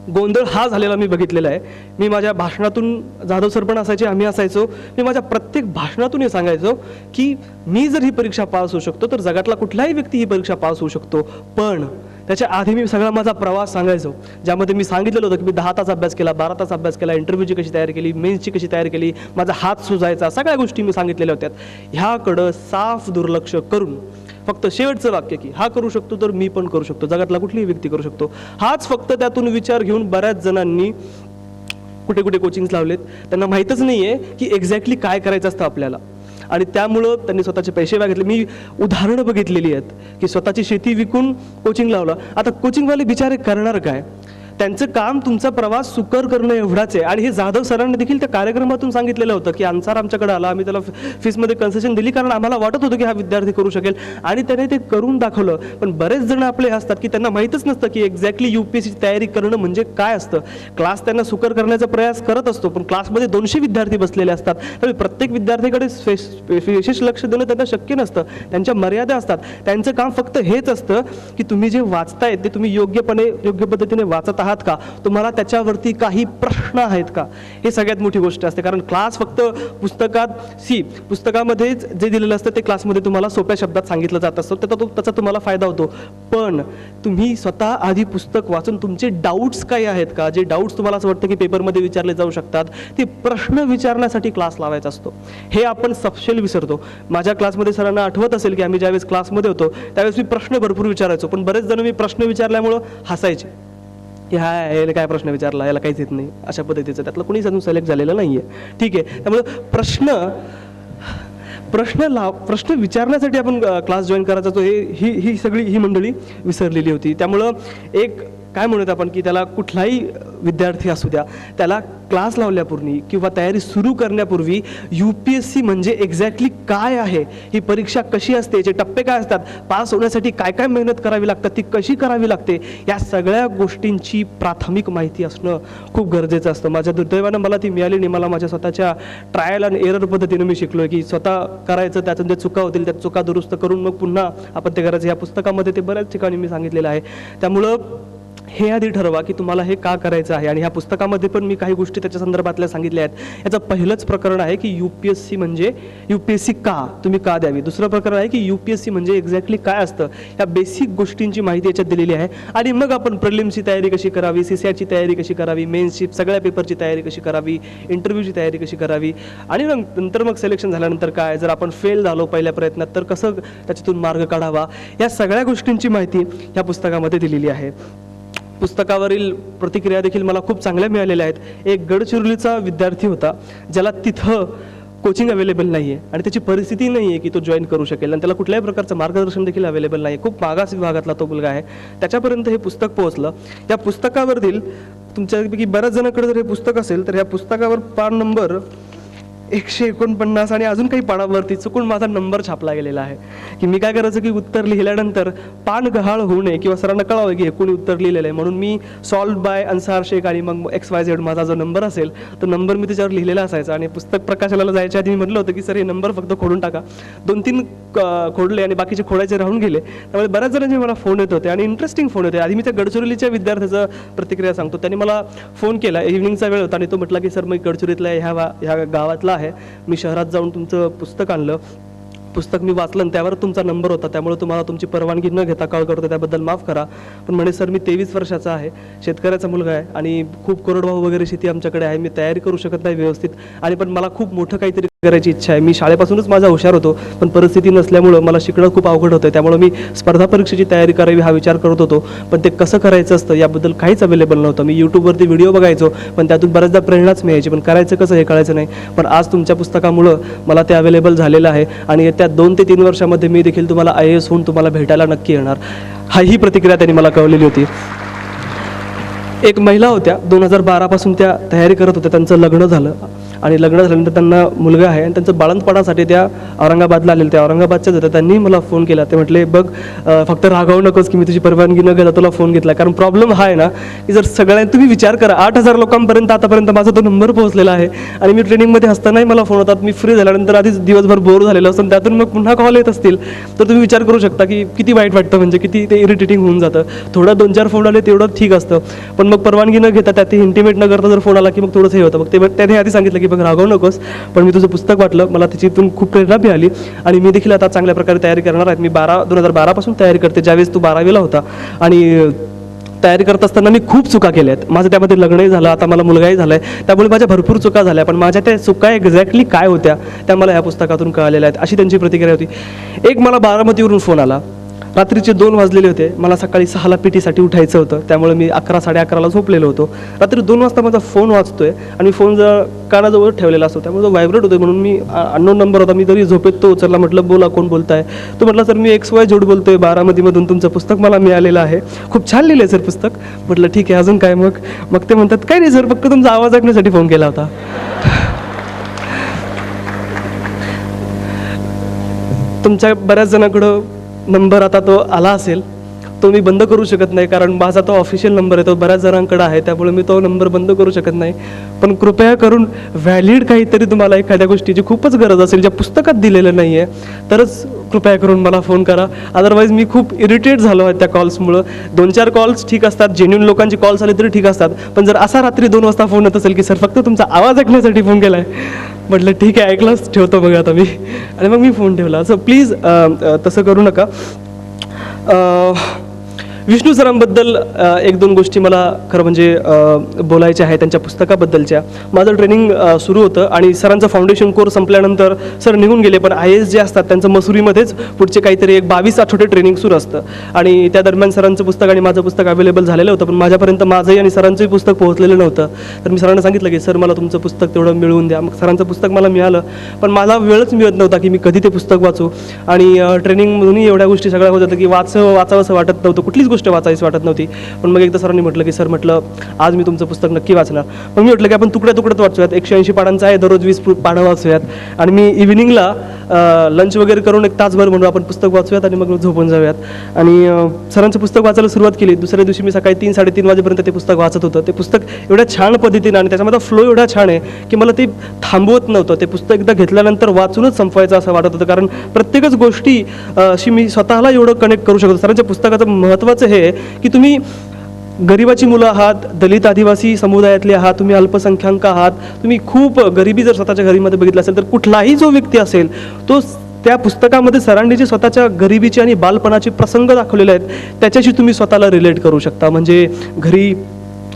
गोंधळ हा झालेला मी बघितलेला आहे. मी माझ्या भाषणातून, जाधव सर पण असायचे, आम्ही असायचो, मी माझ्या प्रत्येक भाषणातून हे सांगायचो की मी जर ही परीक्षा पास होऊ शकतो तर जगातला कुठलाही व्यक्ती ही परीक्षा पास होऊ शकतो. पण त्याच्या आधी मी सगळा माझा प्रवास सांगायचो, ज्यामध्ये मी सांगितलेलं होतं की मी 10 तास अभ्यास केला, 12 तास अभ्यास केला, इंटरव्ह्यूची कशी तयारी केली, मेन्सची कशी तयारी केली, माझा हात सुजायचा, सगळ्या गोष्टी मी सांगितलेल्या होत्या. ह्याकडं साफ दुर्लक्ष करून फक्त शेवटचं वाक्य की हा करू शकतो तर मी पण करू शकतो, जगातला कुठलीही व्यक्ती करू शकतो, हाच फक्त त्यातून विचार घेऊन बऱ्याच जणांनी कुठे कुठे कोचिंग्स लावलेत. त्यांना माहीतच नाही आहे की एक्झॅक्टली काय करायचं असतं आपल्याला, आणि त्यामुळं त्यांनी स्वतःचे पैसे मागितले. मी उदाहरणं बघितलेली आहेत की स्वतःची शेती विकून कोचिंग लावलं. आता कोचिंगवाले बिचारे करणार काय, त्यांचं काम तुमचा प्रवास सुकर करणं एवढाच आहे. आणि हे जाधव सरांनी देखील त्या कार्यक्रमातून सांगितलेलं होतं की अन्सार आमच्याकडे आला, आम्ही त्याला फीसमध्ये कन्सेशन दिली कारण आम्हाला वाटत होतं की हा विद्यार्थी करू शकेल आणि त्याने ते करून दाखवलं. पण बरेच जण आपले असतात की त्यांना माहीतच नसतं की एक्झॅक्टली UPSCची तयारी करणं म्हणजे काय असतं. क्लास त्यांना सुकर करण्याचा प्रयास करत असतो, पण क्लासमध्ये 200 विद्यार्थी बसलेले असतात. त्यामुळे प्रत्येक विद्यार्थ्याकडे विशेष लक्ष देणं त्यांना शक्य नसतं. त्यांच्या मर्यादा असतात. त्यांचं काम फक्त हेच असतं की तुम्ही जे वाचताय ते तुम्ही योग्य पद्धतीने वाचत आहात का, तुम्हाला त्याच्यावरती काही प्रश्न आहेत का, हे सगळ्यात मोठी गोष्ट असते. कारण क्लास फक्त पुस्तकामध्येच जे दिलेलं असतं ते क्लासमध्ये तुम्हाला सोप्या शब्दात सांगितलं जात असतं, त्याचा तुम्हाला फायदा होतो. पण तुम्ही स्वतः आधी पुस्तक वाचून तुमचे डाऊट्स काय आहेत का, जे डाऊट्स तुम्हाला असं वाटतं की पेपरमध्ये विचारले जाऊ शकतात, ते प्रश्न विचारण्यासाठी क्लास लावायचा असतो. हे आपण सपशेल विसरतो. माझ्या क्लासमध्ये सरांना आठवत असेल की आम्ही ज्यावेळेस क्लासमध्ये होतो त्यावेळेस मी प्रश्न भरपूर विचारायचो, पण बरेच जण मी प्रश्न विचारल्यामुळं हसायचे की याला काय प्रश्न विचारला, याला काहीच येत नाही, अशा पद्धतीचं. त्यातलं कोणीच अजून सिलेक्ट झालेलं नाही आहे. ठीक आहे, त्यामुळे प्रश्न विचारण्यासाठी आपण क्लास जॉईन करायचा तो ही सगळी मंडळी विसरलेली होती. त्यामुळं एक काय म्हणूयात आपण की त्याला कुठलाही विद्यार्थी असू द्या, त्याला क्लास लावल्यापूर्वी किंवा तयारी सुरू करण्यापूर्वी UPSC म्हणजे एक्झॅक्टली काय आहे, ही परीक्षा कशी असते, याचे टप्पे काय असतात, पास होण्यासाठी काय काय मेहनत करावी लागतात, ती कशी करावी लागते, या सगळ्या गोष्टींची प्राथमिक माहिती असणं खूप गरजेचं असतं. माझ्या दुर्दैवानं मला ती मिळाली नाही. मला माझ्या स्वतःच्या ट्रायल आणि एरर पद्धतीने मी शिकलो की स्वतः करायचं, त्यातून जे चुका होतील त्या चुका दुरुस्त करून मग पुन्हा आपण ते करायचं. या पुस्तकामध्ये ते बऱ्याच ठिकाणी मी सांगितलेलं आहे. त्यामुळं हे आधी ठरवा की तुम्हाला हे का करायचं आहे. आणि ह्या पुस्तकामध्ये पण मी काही गोष्टी त्याच्या संदर्भातल्या सांगितल्या आहेत. याचं पहिलंच प्रकरण आहे की UPSC का तुम्ही का द्यावी. दुसरं प्रकरण आहे की UPSC म्हणजे एक्झॅक्टली काय असतं, या बेसिक गोष्टींची माहिती याच्यात दिलेली आहे. आणि मग आपण प्रिलिम्सची तयारी कशी करावी, CSATची तयारी कशी करावी, मेन्सची सगळ्या पेपरची तयारी कशी करावी, इंटरव्ह्यूची तयारी कशी करावी, आणि नंतर मग सिलेक्शन झाल्यानंतर काय, जर आपण फेल झालो पहिल्या प्रयत्नात तर कसं त्याच्यातून मार्ग काढावा, या सगळ्या गोष्टींची माहिती या पुस्तकामध्ये दिलेली आहे. पुस्तकावरील प्रतिक्रिया देखील मला खूप चांगल्या मिळालेल्या आहेत. एक गडचिरोलीचा विद्यार्थी होता ज्याला तिथं कोचिंग अवेलेबल नाही आहे आणि त्याची परिस्थिती नाही आहे की तो जॉईन करू शकेल, आणि त्याला कुठल्याही प्रकारचं मार्गदर्शन देखील अवेलेबल नाही आहे. खूप मागास विभागातला तो मुलगा आहे. त्याच्यापर्यंत हे पुस्तक पोहोचलं. या पुस्तकावरील तुमच्यापैकी बऱ्याच जणांकडे जर हे पुस्तक असेल तर या पुस्तकावर पान नंबर 149 आणि अजून काही पानावरती चुकून माझा नंबर छापला गेलेला आहे की मी काय करायचं की उत्तर लिहिल्यानंतर पान गहाळ होऊ नये किंवा सरांना कळावं की हे कोणी उत्तर लिहिलेलं आहे, म्हणून मी सॉल्व बाय अन्सार शेख आणि मग XYZ माझा जो नंबर असेल तो नंबर मी त्याच्यावर लिहिलेला असायचा. आणि पुस्तक प्रकाशनाला जायच्या आधी मी म्हटलं होतं की सर हे नंबर फक्त खोडून टाका. 2-3 खोडले आणि बाकीचे खोडायचे राहून गेले. त्यामुळे बऱ्याच जणांचे मला फोन येत होते आणि इंटरेस्टिंग फोन होते. आधी मी त्या गडचिरोलीच्या विद्यार्थ्याचं प्रतिक्रिया सांगतो. त्यांनी मला फोन केला, इव्हिनिंगचा वेळ होता आणि तो म्हटला की सर मी गडचिरोलीतल्या ह्या गावातला आहे, मी शहरात जाऊन तुमचं पुस्तक आणलं, पुस्तक मी वाचलं आणि त्यावर तुमचा नंबर होता, त्यामुळे तुम्हाला तुमची परवानगी न घेता कॉल करतो, त्याबद्दल माफ करा. पण म्हणे सर मी 23 वर्षाचा आहे, शेतकऱ्याचा मुलगा आहे आणि खूप कोरडवाहू वगैरे शेती आमच्याकडे आहे, मी तयारी करू शकत नाही व्यवस्थित, आणि पण मला खूप मोठं काहीतरी करायची इच्छा आहे. मी शाळेपासूनच माझा हुशार होतो पण परिस्थिती नसल्यामुळं मला शिकणं खूप अवघड होतं, त्यामुळे मी स्पर्धा परीक्षेची तयारी करावी हा विचार करत होतो, पण ते कसं करायचं असतं याबद्दल काहीच अवेलेबल नव्हतं. मी यूट्यूबवरती व्हिडिओ बघायचो पण त्यातून बऱ्याचदा प्रेरणाच मिळायची, पण करायचं कसं हे कळायचं नाही. पण आज तुमच्या पुस्तकामुळं मला ते अवेलेबल झालेलं आहे आणि येत्या 2 ते 3 वर्षामध्ये मी देखील तुम्हाला IAS होऊन तुम्हाला भेटायला नक्की येणार. ही प्रतिक्रिया त्यांनी मला कळवलेली होती. एक महिला होत्या, 2012 पासून त्या तयारी करत होत्या, त्यांचं लग्न झालं आणि लग्न झाल्यानंतर त्यांना मुलगा आहे आणि त्यांचं बाळंतपणासाठी त्या औरंगाबादला आलेल्या. त्या औरंगाबादच्याच होत्या. त्यांनी मला फोन केला. ते म्हटले बघ फक्त रागावू नकोस की मी तुझी परवानगी न घेता तुला फोन घेतला, कारण प्रॉब्लेम हा आहे ना की जर तुम्ही विचार करा 8,000 लोकांपर्यंत आतापर्यंत माझा तो नंबर पोहोचलेला आहे आणि मी ट्रेनिंगमध्ये असतानाही मला फोन होतात, मी फ्री झाल्यानंतर आधीच दिवसभर बोर झालेलं असतं त्यातून मग पुन्हा कॉल येत असतील तर तुम्ही विचार करू शकता की किती वाईट वाटतं, म्हणजे किती ते इरिटेटिंग होऊन जातं. थोडं 2-4 फोन आले तेवढं ठीक असतं, पण मग परवानगी न घेता त्यात इंटिमेट न करता जर फोन आला की मग थोडंसं हे होतं. मग ते त्याने आधी सांगितलं की बघ रागावू नकोस, पण मी तुझं पुस्तक वाटलं, मला त्याच्यातून खूप प्रेरणा मिळाली आणि मी देखील आता चांगल्या प्रकारे तयारी करणार आहे. मी 2012 पासून तयारी करते, ज्यावेळेस तू 12वीला होता, आणि तयारी करत असताना मी खूप चुका केल्या आहेत. माझं त्यामध्ये लग्नही झालं, आता मला मुलगाही झाला आहे, त्यामुळे माझ्या भरपूर चुका झाल्या, पण माझ्या त्या चुका एक्झॅक्टली काय होत्या त्या मला ह्या पुस्तकातून कळालेल्या आहेत, अशी त्यांची प्रतिक्रिया होती. एक मला बारामतीवरून फोन आला रात्रीचे 2 वाजलेले होते. मला सकाळी 6ला PT उठायचं होतं, त्यामुळे मी 11 साडे11ला झोपलेलो होतो. रात्री 2 वाजता माझा फोन वाजतोय आणि मी फोन जर कानाजवळ ठेवलेला असतो, त्यामुळे तो व्हायब्रेट होतोय. म्हणून मी अननोन नंबर होता, मी तरी झोपेत तो उचलला. म्हटलं बोला, कोण बोलताय? तो म्हटलं सर मी XY जोड बोलतोय, बारामतीमधून तुमचं पुस्तक मला मिळालेलं आहे, खूप छान लिहिलं आहे सर पुस्तक. म्हटलं ठीक आहे, अजून काय? मग ते म्हणतात काय नाही सर, फक्त तुमचा आवाज ऐकण्यासाठी फोन केला होता. तुमच्या बऱ्याच जणांकडं नंबर आता तो आला असेल, तो मी बंद करू शकत नाही, कारण माझा तो ऑफिशियल नंबर आहे, तो बऱ्याच जणांकडे आहे, त्यामुळे मी तो नंबर बंद करू शकत नाही. पण कृपया करून व्हॅलिड काहीतरी तुम्हाला एखाद्या गोष्टीची खूपच गरज असेल, ज्या पुस्तकात दिलेलं नाही आहे, तरच कृपया करून मला फोन करा. अदरवाईज मी खूप इरिटेट झालो आहे त्या कॉल्समुळं. 2-4 कॉल्स ठीक असतात, जेन्युइन लोकांची कॉल्स आले तरी ठीक असतात, पण जर असा रात्री 2 वाजता फोन येत असेल की सर फक्त तुमचा आवाज ऐकण्यासाठी फोन केला आहे, म्हटलं ठीक आहे, ऐकलंच, ठेवतो मग आता मी. आणि मग मी फोन ठेवला. सो प्लीज तसं करू नका. विष्णू सरांबद्दल 1-2 गोष्टी मला खरं म्हणजे बोलायच्या आहे त्यांच्या पुस्तकाबद्दलच्या. माझं ट्रेनिंग सुरू होतं आणि सरांचं फाउंडेशन कोर्स संपल्यानंतर सर निघून गेले, पण IAS जे असतात त्यांचं मसुरीमध्येच पुढचे काहीतरी 22 आठवडे ट्रेनिंग सुरू असतं. आणि त्या दरम्यान सरांचं पुस्तक आणि माझं पुस्तक अवेलेबल झालेलं होतं, पण माझ्यापर्यंत माझंही आणि सरांचंही पुस्तक पोहोचलेलं नव्हतं. तर मी सरांना सांगितलं की सर मला तुमचं पुस्तक तेवढं मिळवून द्या. मग सरांचं पुस्तक मला मिळालं, पण मला वेळच मिळत नव्हता की मी कधी ते पुस्तक वाचू. आणि ट्रेनिंगमधूनही एवढ्या गोष्टी सगळ्या होत होत्या की वाचावंसं वाटत नव्हतं, कुठलीच गोष्ट वाचायची वाटत नव्हती. पण मग एकदा सरांनी म्हटलं की सर, म्हटलं आज मी तुमचं पुस्तक नक्की वाचणार. मग मी म्हटलं की आपण तुकड्यात वाचूयात, 180 पानांचं आहे, दररोज 20 पानं वाचूयात. आणि मी इव्हिनिंगला लंच वगैरे करून 1 तासभर म्हणून आपण पुस्तक वाचूयात आणि मग झोपून जाऊयात. आणि सरांचं पुस्तक वाचायला सुरुवात केली. दुसऱ्या दिवशी मी सकाळी 3-3:30 वाजेपर्यंत ते पुस्तक वाचत होतं. ते पुस्तक एवढ्या छान पद्धतीनं आणि त्याच्यामध्ये फ्लो एवढा छान आहे की मला ते थांबवत नव्हतं. ते पुस्तक एकदा घेतल्यानंतर वाचूनच संपवायचं असं वाटत होतं, कारण प्रत्येकच गोष्टी अशी मी स्वतःला एवढं कनेक्ट करू शकतो. सरांच्या पुस्तकाचं महत्त्वाचं हे की तुम्ही गरिबाची मुलं आहात, दलित आदिवासी समुदायातले आहात, तुम्ही अल्पसंख्याक आहात, तुम्ही खूप गरिबी जर स्वतःच्या घरीमध्ये बघितलं असेल, तर कुठलाही जो व्यक्ती असेल तो त्या पुस्तकामध्ये सरांनी जे स्वतःच्या गरिबीचे आणि बालपणाचे प्रसंग दाखवलेले आहेत त्याच्याशी तुम्ही स्वतःला रिलेट करू शकता. म्हणजे घरी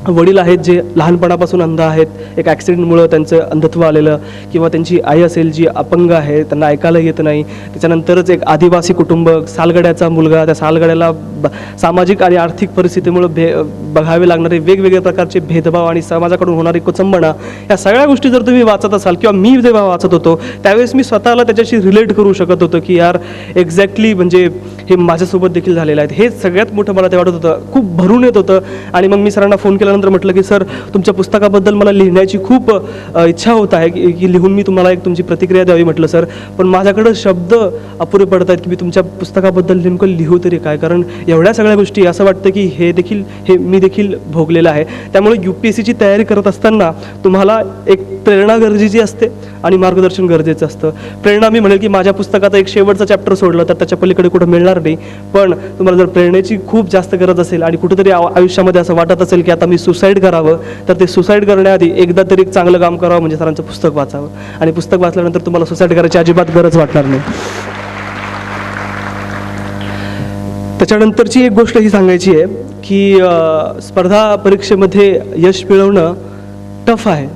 वडील आहेत जे लहानपणापासून अंध आहेत, एक ॲक्सिडेंटमुळं त्यांचं अंधत्व आलेलं, किंवा त्यांची आई असेल जी अपंग आहे, त्यांना ऐकायला येत नाही. त्याच्यानंतरच एक आदिवासी कुटुंब, सालगड्याचा मुलगा, त्या सालगड्याला सामाजिक आणि आर्थिक परिस्थितीमुळे बघावे लागणारे वेगवेगळ्या प्रकारचे भेदभाव आणि समाजाकडून होणारी कुचंबणा, या सगळ्या गोष्टी जर तुम्ही वाचत असाल, किंवा मी जेव्हा वाचत होतो त्यावेळेस मी स्वतःला त्याच्याशी रिलेट करू शकत होतो की यार एक्झॅक्टली म्हणजे हे माझ्यासोबत देखील झालेलं आहे. हे सगळ्यात मोठं मला ते वाटत होतं, खूप भरून येत होतं. आणि मग मी सरांना फोन केल्यानंतर म्हटलं की सर, तुमच्या पुस्तकाबद्दल मला लिहिण्याची खूप इच्छा होत आहे की लिहून मी तुम्हाला एक तुमची प्रतिक्रिया द्यावी. म्हटलं सर, पण माझ्याकडं शब्द अपुरे पडत आहेत की मी तुमच्या पुस्तकाबद्दल नेमकं लिहू तरी काय, कारण एवढ्या सगळ्या गोष्टी असं वाटतं की हे मी देखील भोगलेलं आहे. त्यामुळे UPSCची तयारी करत असताना तुम्हाला एक प्रेरणा गरजेची असते आणि मार्गदर्शन गरजेचं असतं. प्रेरणा मी म्हणेल की माझ्या पुस्तकाचा एक शेवटचा चॅप्टर सोडलं तर त्याच्या पलीकडे कुठं मिळणार नाही. पण तुम्हाला जर प्रेरणेची खूप जास्त गरज असेल आणि कुठेतरी आयुष्यामध्ये असं वाटत असेल की आता मी सुसाईड करावं, तर ते सुसाईड करण्याआधी एकदा तरी एक चांगलं काम करावं, म्हणजे सरांचं पुस्तक वाचावं. आणि पुस्तक वाचल्यानंतर तुम्हाला सुसाईड करायची अजिबात गरज वाटणार नाही. त्याच्यानंतरची एक गोष्ट ही सांगायची आहे की स्पर्धा परीक्षेमध्ये यश मिळवणं टफ आहे,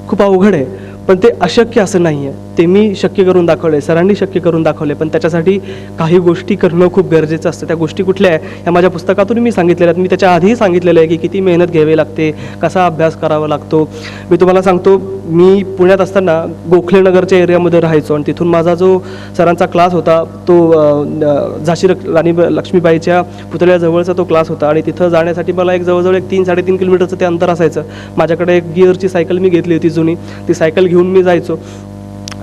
खूप अवघड आहे, पण ते अशक्य असं नाही आहे. ते मी शक्य करून दाखवले, सरांनी शक्य करून दाखवले, पण त्याच्यासाठी काही गोष्टी करणं खूप गरजेचं असतं. त्या गोष्टी कुठल्या आहे ह्या माझ्या पुस्तकातून मी सांगितलेल्या आहेत. मी त्याच्या आधीही सांगितलेलं आहे की किती मेहनत घ्यावी लागते, कसा अभ्यास करावा लागतो. मी तुम्हाला सांगतो, मी पुण्यात असताना गोखलेनगरच्या एरियामध्ये राहायचो आणि तिथून माझा जो सरांचा क्लास होता तो झाशी राणी लक्ष्मीबाईच्या पुतळ्याजवळचा तो क्लास होता. आणि तिथं जाण्यासाठी मला जवळजवळ 3-3.5 किलोमीटरचं ते अंतर असायचं. माझ्याकडे एक गिअरची सायकल मी घेतली होती जुनी, ती सायकल घेऊन मी जायचो.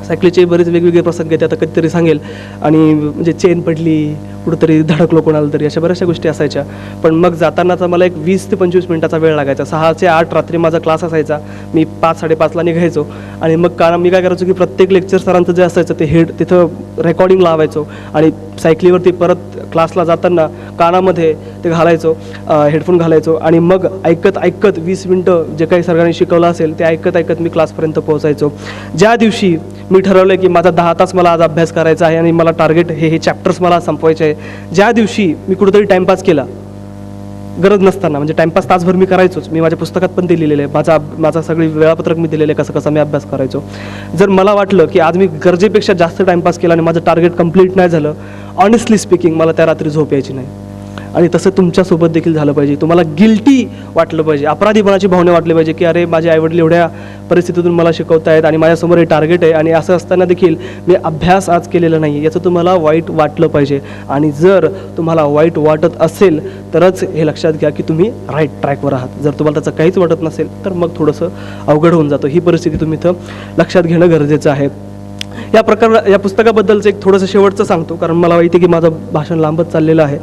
सायकलीचे बरेच वेगवेगळे प्रसंग आहेत, आता कधीतरी सांगेल. आणि म्हणजे चेन पडली, कुठंतरी धडकलो कोणाला तरी, अशा बऱ्याचशा गोष्टी असायच्या. पण मग जातानाचा मला एक 20 ते 25 मिनिटाचा वेळ लागायचा. 6 ते 8 रात्री माझा क्लास असायचा. मी 5-5:30ला निघायचो आणि मग मी काय करायचो की प्रत्येक लेक्चर सरांचं जे असायचं ते तिथं रेकॉर्डिंग लावायचो आणि सायकलीवरती परत क्लासला जाताना कानामध्ये ते घालायचो, हेडफोन घालायचो आणि मग ऐकत 20 मिनटं जे काही सरांनी शिकवलं असेल ते ऐकत मी क्लासपर्यंत पोहोचायचो. ज्या दिवशी मी ठरवलं की माझा 10 तास मला आज अभ्यास करायचा आहे आणि मला टार्गेट हे चॅप्टर्स मला संपवायचे आहे, ज्या दिवशी मी कुठेतरी टाईमपास केला गरज नसताना, म्हणजे टाईमपास तासभर मी करायचोच, मी माझ्या पुस्तकात पण ते लिहिलेलं आहे, माझा सगळी वेळापत्रक मी दिलेलं आहे कसं मी अभ्यास करायचो. जर मला वाटलं की आज मी गरजेपेक्षा जास्त टाईमपास केला आणि माझं टार्गेट कंप्लीट नाही झालं, ऑनेस्टली स्पीकिंग मला त्या रात्री झोप यायची नाही. आणि तसं तुमच्यासोबत देखील झालं पाहिजे. तुम्हाला गिल्टी वाटलं पाहिजे, अपराधीपणाची भावना वाटली पाहिजे की अरे माझे आईवडील एवढ्या परिस्थितीतून मला शिकवतायत आणि माझ्यासमोर हे टार्गेट आहे आणि असं असताना देखील मी अभ्यास आज केलेला नाही आहे, याचं तुम्हाला वाईट वाटलं पाहिजे. आणि जर तुम्हाला वाईट वाटत असेल तरच हे लक्षात घ्या की तुम्ही राईट ट्रॅकवर आहात. जर तुम्हाला त्याचं काहीच वाटत नसेल तर मग थोडंसं अवघड होऊन जातं. ही परिस्थिती तुम्ही इथं लक्षात घेणं गरजेचं आहे. या पुस्तकाबद्दलचं एक थोडंसं शेवटचं सांगतो, कारण मला माहिती आहे की माझं भाषण लांबत चाललेलं आहे.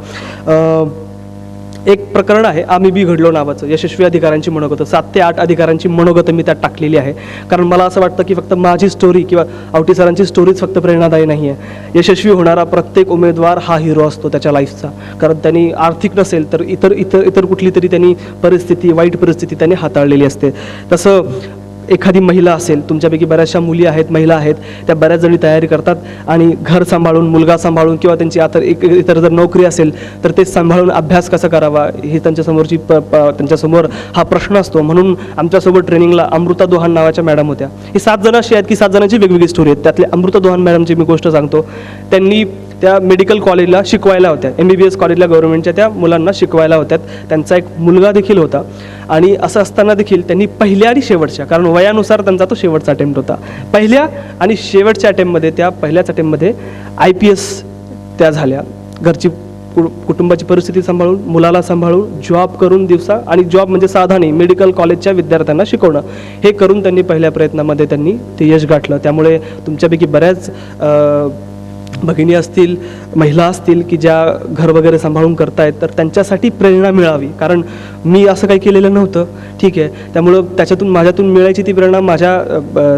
एक प्रकरण आहे आम्ही बी घडलो नावाचं, यशस्वी अधिकाऱ्यांची मनोगतं, 7 ते 8 अधिकाऱ्यांची मनोगतं मी त्यात टाकलेली आहे. कारण मला असं वाटतं की फक्त माझी स्टोरी किंवा आवटी सरांची स्टोरीच फक्त प्रेरणादायी नाही आहे. यशस्वी होणारा प्रत्येक उमेदवार हा हिरो असतो त्याच्या लाईफचा. कारण त्यांनी आर्थिक नसेल तर इतर कुठली तरी त्यांनी परिस्थिती, वाईट परिस्थिती त्यांनी हाताळलेली असते. तसं एखादी महिला असेल, तुमच्यापैकी बऱ्याचशा मुली आहेत, महिला आहेत, त्या बऱ्याच जणी तयारी करतात आणि घर सांभाळून, मुलगा सांभाळून किंवा त्यांची इतर जर नोकरी असेल तर ते सांभाळून अभ्यास कसा करावा हे त्यांच्यासमोर हा प्रश्न असतो. म्हणून आमच्यासोबत ट्रेनिंगला अमृता दोहान नावाच्या मॅडम होत्या. ही 7 जण अशी आहेत की 7 जणांची वेगवेगळी स्टोरी आहेत. त्यातले अमृता दोहान मॅडमची मी गोष्ट सांगतो. त्यांनी त्या मेडिकल कॉलेजला शिकवायला होत्या, MBBS कॉलेजला गव्हर्नमेंटच्या त्या मुलांना शिकवायला होत्यात. त्यांचा एक मुलगा देखील होता आणि असं असताना देखील त्यांनी पहिल्या आणि शेवटच्या, कारण वयानुसार त्यांचा तो शेवटचा अटेम्प्ट होता, पहिल्या आणि शेवटच्या अटेम्प्टमध्ये, त्या पहिल्याच अटेम्प्टमध्ये IPS त्या झाल्या. घरची कुटुंबाची परिस्थिती सांभाळून, मुलाला सांभाळून, जॉब करून दिवसा, आणि जॉब म्हणजे साधा नाही, मेडिकल कॉलेजच्या विद्यार्थ्यांना शिकवणं, हे करून त्यांनी पहिल्या प्रयत्नामध्ये त्यांनी ते यश गाठलं. त्यामुळे तुमच्यापैकी बऱ्याच भगिनी असतील, महिला असतील की ज्या घर वगैरे सांभाळून करतायत, तर त्यांच्यासाठी प्रेरणा मिळावी. कारण मी असं काही केलेलं नव्हतं, ठीक आहे. त्यामुळं माझ्यातून मिळायची ती प्रेरणा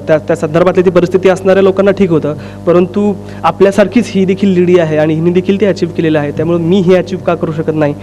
त्या संदर्भातली ती परिस्थिती असणाऱ्या लोकांना ठीक होतं, परंतु आपल्यासारखीच ही देखील लेडी आहे आणि हिने देखील ते अचीव केलेलं आहे. त्यामुळे मी हे अचीव का करू शकत नाही,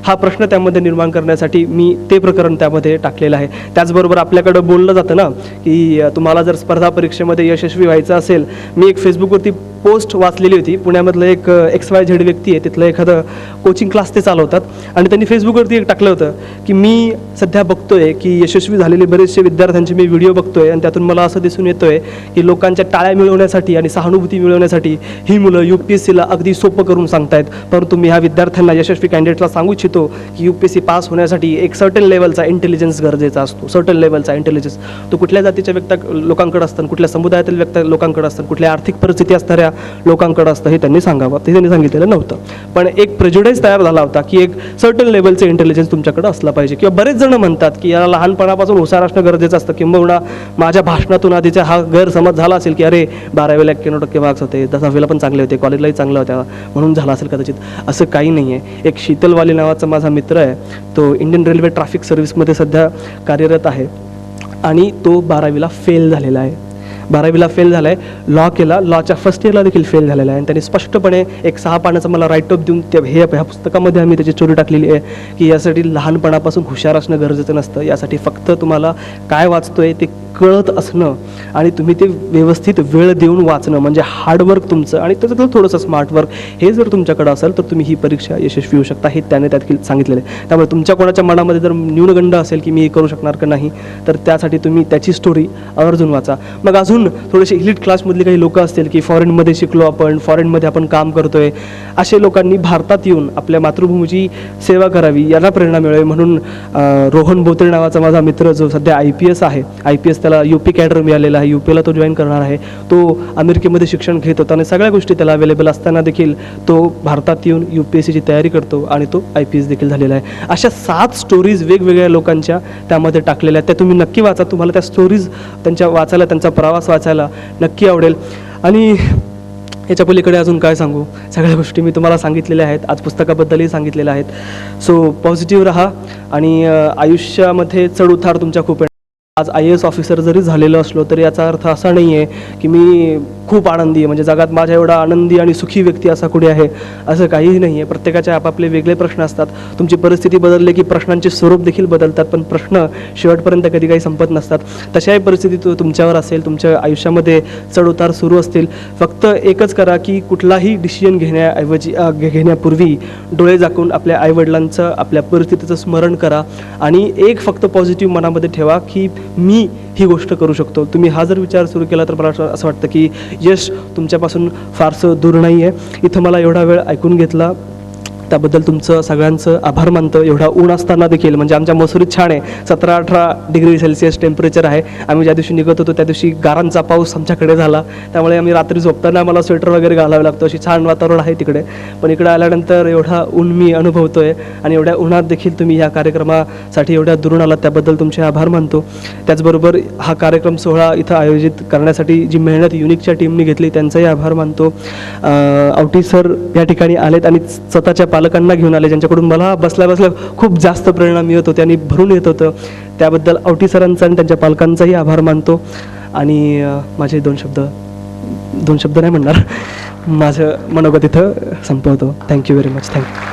हा प्रश्न त्यामध्ये निर्माण करण्यासाठी मी ते प्रकरण त्यामध्ये टाकलेलं आहे. त्याचबरोबर आपल्याकडं बोललं जातं ना की तुम्हाला जर स्पर्धा परीक्षेमध्ये यशस्वी व्हायचं असेल, मी एक फेसबुकवरती पोस्ट वाचलेली होती. पुण्यामधलं एक XYZ व्यक्ती आहे, तिथलं एखादं कोचिंग क्लास ते चालवतात आणि त्यांनी फेसबुकवरती एक टाकलं होतं की मी सध्या बघतोय की यशस्वी झालेले बरेचसे विद्यार्थ्यांचे मी व्हिडिओ बघतोय आणि त्यातून मला असं दिसून येतोय की लोकांच्या टाळ्या मिळवण्यासाठी आणि सहानुभूती मिळवण्यासाठी ही मुलं UPSCला अगदी सोपं करून सांगतायत. परंतु मी ह्या विद्यार्थ्यांना, यशस्वी कॅन्डिडेटला सांगू इच्छितो की UPSC पास होण्यासाठी एक सर्टन लेवलचा इंटेलिजन्स गरजेचा असतो. सर्टन लेवलचा इंटेलिजन्स तो कुठल्या जातीच्या लोकांकडे असतात, कुठल्या समुदायातील लोकांकडे असतात, कुठल्या आर्थिक परिस्थिती असणाऱ्या लोकांकडे असतं, हे त्यांनी सांगावं. ते त्यांनी सांगितलेलं नव्हतं. पण एक प्रेज्युडाईज तयार झाला होता की एक सर्टन लेवलचं इंटेलिजन्स तुमच्याकडे असलं पाहिजे. किंवा बरेच जण म्हणतात की याला लहानपणापासून हुशार असणं गरजेचं असतं, किंबहुना माझ्या भाषणातून आधीचा हा गैरसमज झाला असेल की अरे 12वीला 91% मार्क्स होते, 10वीला पण चांगले होते, कॉलेजलाही चांगलं होत्या, म्हणून झाला असेल कदाचित. असं काही नाही आहे. एक शीतलवाली नावाचा माझा मित्र आहे, तो इंडियन रेल्वे ट्रॅफिक सर्व्हिसमध्ये सध्या कार्यरत आहे आणि तो 12वीला फेल झालेला आहे. 12वीला फेल झाला आहे, लॉ केला, लॉच्या फर्स्ट इयरला देखील फेल झालेला आहे. आणि त्यांनी स्पष्टपणे एक 6 पानाचं मला राईटअप देऊन ह्या पुस्तकामध्ये आम्ही त्याची स्टोरी टाकलेली आहे की यासाठी लहानपणापासून हुशार असणं गरजेचं नसतं. यासाठी फक्त तुम्हाला काय वाचतोय ते कळत असणं आणि तुम्ही ते व्यवस्थित वेळ देऊन वाचणं, म्हणजे हार्डवर्क तुमचं आणि त्याचं थोडंसं स्मार्टवर्क, हे जर तुमच्याकडं असेल तर तुम्ही ही परीक्षा यशस्वी होऊ शकता, हे त्याने त्यात सांगितलेलं आहे. त्यामुळे तुमच्या कोणाच्या मनामध्ये जर न्यूनगंड असेल की मी हे करू शकणार का नाही, तर त्यासाठी तुम्ही त्याची स्टोरी आवर्जून वाचा. मग अजून थोडेसे इलिट क्लासमधली काही लोक असतील की फॉरेनमध्ये शिकलो आपण, फॉरेनमध्ये आपण काम करतोय, असे लोकांनी भारतात येऊन आपल्या मातृभूमीची सेवा करावी, याला प्रेरणा मिळावी म्हणून रोहन बोत्रे नावाचा माझा मित्र, जो सध्या IPS आहे, IPS त्याला UP कॅडर मिळालेला आहे, UPला तो जॉईन करणार आहे. तो अमेरिकेमध्ये शिक्षण घेत होता आणि सगळ्या गोष्टी त्याला अवेलेबल असताना देखील तो भारतात येऊन UPSCची तयारी करतो आणि तो IPS देखील झालेला आहे. अशा 7 स्टोरीज वेगवेगळ्या लोकांच्या त्यामध्ये टाकलेल्या आहेत. त्या तुम्ही नक्की वाचा. तुम्हाला त्या स्टोरीज त्यांच्या वाचायला, त्यांचा प्रवास वाचायला नक्की आवडेल. आणि याच्या पलीकडे अजून काय सांगू, सगळ्या गोष्टी मी तुम्हाला सांगितलेल्या आहेत, आज पुस्तकाबद्दलही सांगितलेल्या आहेत. सो पॉझिटिव्ह राहा आणि आयुष्यामध्ये चढउतार तुमच्या खूप. आज IAS ऑफिसर जरी झालेलं असलो तरी याचा अर्थ असा नाही आहे की मी खूप आनंदी आहे, म्हणजे जगात माझ्या एवढा आनंदी आणि सुखी व्यक्ती असा कुठे आहे, असं काहीही नाही आहे. प्रत्येकाचे आपापले वेगळे प्रश्न असतात. तुमची परिस्थिती बदलली की प्रश्नांचे स्वरूप देखील बदलतात, पण प्रश्न शेवटपर्यंत कधी काही संपत नसतात. तशाही परिस्थिती तुमच्यावर असेल, तुमच्या आयुष्यामध्ये चढउतार सुरू असतील. फक्त एकच करा की कुठलाही डिसिजन घेण्यापूर्वी डोळे झाकून आपल्या आईवडिलांचं, आपल्या परिस्थितीचं स्मरण करा आणि एक फक्त पॉझिटिव्ह मनामध्ये ठेवा की मी ही गोष्ट करू शकतो. तुम्ही हा जर विचार सुरू केला तर मला असं वाटतं की यश तुमच्यापासून फारसं दूर नाही आहे. इथं मला एवढा वेळ ऐकून घेतला त्याबद्दल तुमचं सगळ्यांचं आभार मानतो. एवढा ऊन असताना देखील, म्हणजे आमच्या मसुरीत छान आहे, 17-18 डिग्री सेल्सिअस टेम्परेचर आहे. आम्ही ज्या दिवशी निघत होतो त्या दिवशी गारांचा पाऊस आमच्याकडे झाला, त्यामुळे आम्ही रात्री झोपताना मला स्वेटर वगैरे घालावे लागतो. अशी छान वातावरण आहे तिकडे. पण इकडे आल्यानंतर एवढा ऊन मी अनुभवतोय आणि एवढ्या उन्हात देखील तुम्ही या कार्यक्रमासाठी एवढ्या दुरून आलात त्याबद्दल तुमचे आभार मानतो. त्याचबरोबर हा कार्यक्रम सोहळा इथं आयोजित करण्यासाठी जी मेहनत युनिकच्या टीमने घेतली त्यांचाही आभार मानतो. आवटी सर या ठिकाणी आलेत आणि स्वतःच्या पालकांना घेऊन आले, ज्यांच्याकडून मला बसल्या बसल्या खूप जास्त प्रेरणा मिळत होती आणि भरून येत होतं. त्याबद्दल आवटी सरांचा आणि त्यांच्या पालकांचाही आभार मानतो. आणि माझे दोन शब्द नाही म्हणणार, माझं मनोगत इथं संपवतो. Thank you very much. थँक्यू.